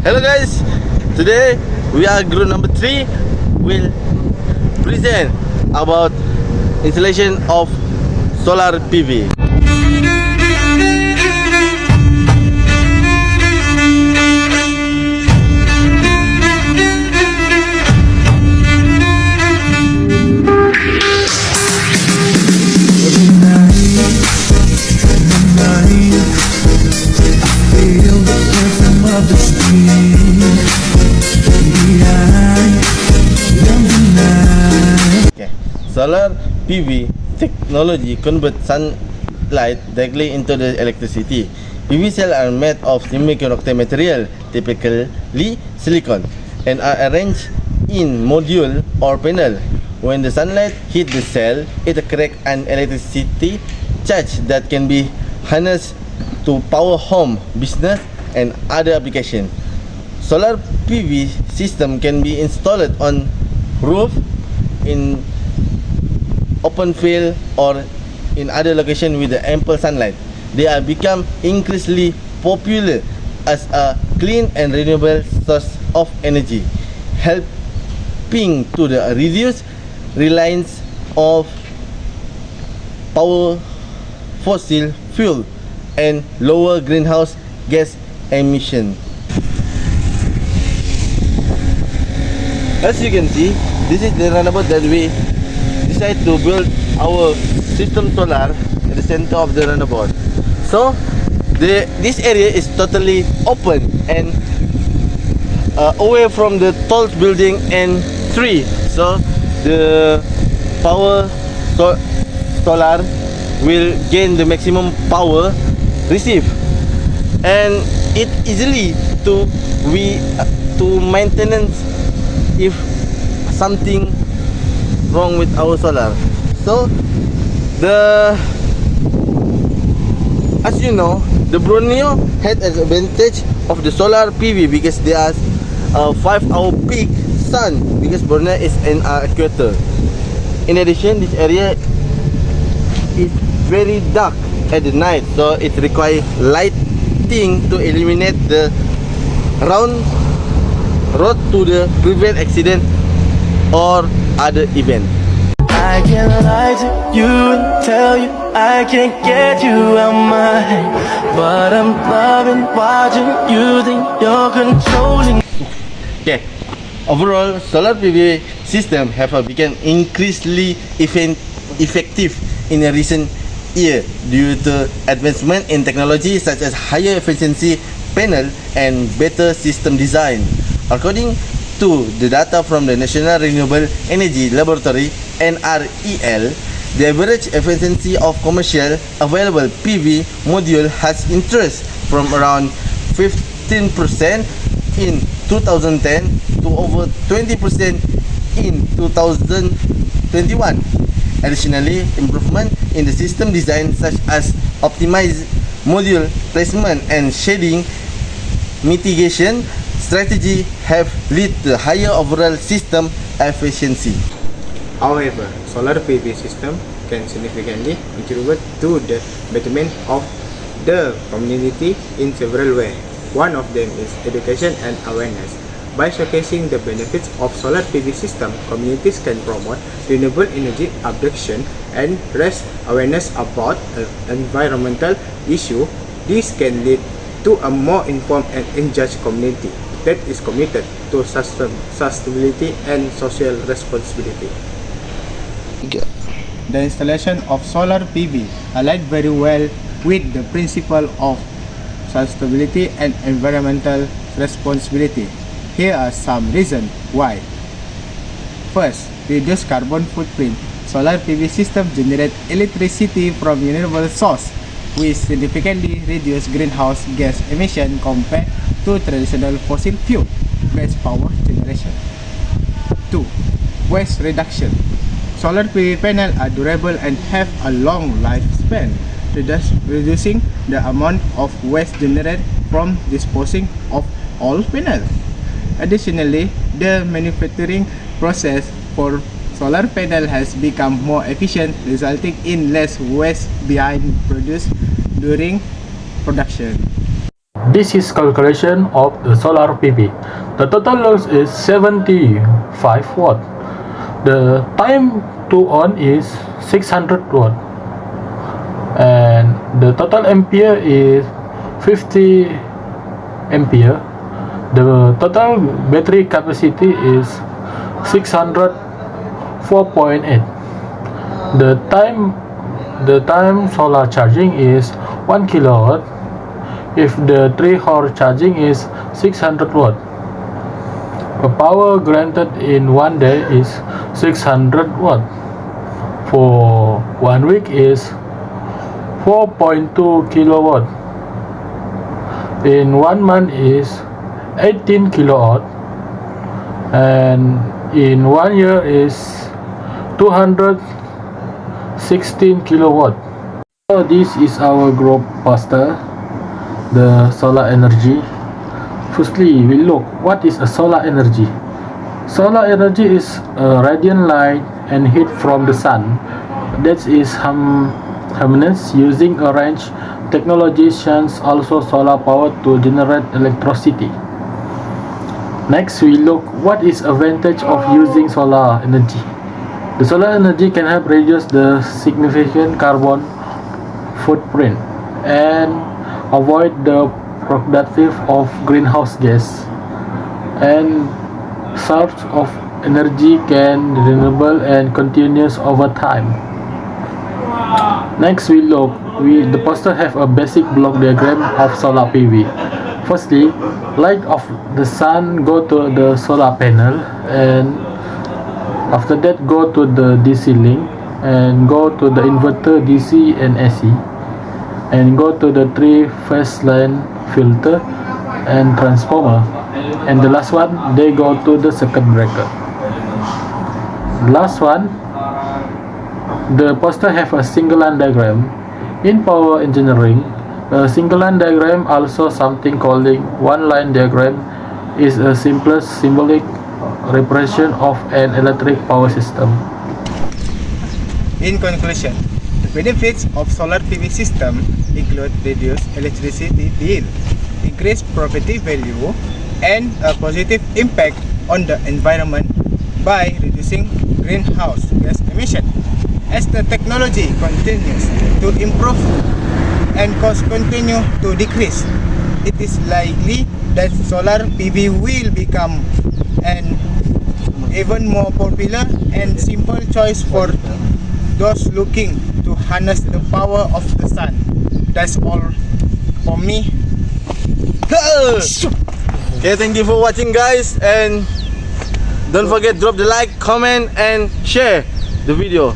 Hello guys, today we are group number 3 will present about installation of solar PV. Solar PV technology converts sunlight directly into the electricity. PV cells are made of semiconductor material, typically silicon, and are arranged in module or panel. When the sunlight hits the cell, it creates an electricity charge that can be harnessed to power home, business, and other applications. Solar PV system can be installed on roof, in open field, or in other location with the ample sunlight. They are become increasingly popular as a clean and renewable source of energy, helping to reduce reliance of power fossil fuel and lower greenhouse gas emission. As you can see, this is the roundabout that we decide to build our system solar at the center of the roundabout. So this area is totally open and away from the tall building and tree. So the power solar will gain the maximum power received, and it easily to maintenance if something wrong with our solar. So as you know, the Borneo had an advantage of the solar PV because there are 5-hour peak sun, because Borneo is an equator. In addition, this area is very dark at the night, so it requires lighting to eliminate the round road to prevent accident or other event. I can't lie to you and tell you I can't get you out my head, but I'm loving watching you think you're controlling. Okay, overall, solar PV system have become increasingly effective in a recent year due to advancement in technology such as higher efficiency panel and better system design. According to the data from the National Renewable Energy Laboratory (NREL), the average efficiency of commercial available PV module has increased from around 15% in 2010 to over 20% in 2021. Additionally, improvement in the system design such as optimized module placement and shading mitigation strategy have led to higher overall system efficiency. However, solar PV system can significantly contribute to the betterment of the community in several ways. One of them is education and awareness. By showcasing the benefits of solar PV system, communities can promote renewable energy adoption and raise awareness about environmental issues. This can lead to a more informed and engaged community that is committed to sustainability and social responsibility. The installation of solar PV aligned very well with the principle of sustainability and environmental responsibility. Here are some reasons why. First, reduce carbon footprint. Solar PV system generate electricity from renewable source, which significantly reduce greenhouse gas emission compared to traditional fossil fuel-based power generation. 2. Waste reduction. Solar PV panels are durable and have a long lifespan, thus reducing the amount of waste generated from disposing of all panels. Additionally, the manufacturing process for solar panel has become more efficient, resulting in less waste being produced during production. This is calculation of the solar PV. The total load is 75 watt. The time to on is 600 watt. And the total ampere is 50 ampere. The total battery capacity is 604.8. The time solar charging is 1 kilowatt. If the 3-hour charging is 600 watt. The power granted in one day is 600 watt. For 1 week is 4.2 kilowatt. In 1 month is 18 kilowatt. And in 1 year is 216 kilowatt. So this is our group poster, the solar energy. Firstly, we look what is a solar energy. Solar energy is a radiant light and heat from the sun that is harnessed using a range technology, such also solar power to generate electricity. Next, we look what is advantage of using solar energy. The solar energy can help reduce the significant carbon footprint and avoid the production of greenhouse gas, and source of energy can be renewable and continuous over time. Next, we look the poster have a basic block diagram of solar PV. Firstly, light of the sun go to the solar panel, and after that go to the DC link, and go to the inverter DC and AC, and go to the 3-phase line filter and transformer, and the last one they go to the circuit breaker. Last one, the poster have a single line diagram. In power engineering, a single line diagram, also something called one line diagram, is a simplest symbolic representation of an electric power system. In conclusion, the benefits of solar PV system include reduced electricity bill, increased property value, and a positive impact on the environment by reducing greenhouse gas emission. As the technology continues to improve and costs continue to decrease, it is likely that solar PV will become an even more popular and simple choice for those looking to harness the power of the sun. That's all for me. Okay, thank you for watching, guys, and don't forget drop the like, comment and share the video.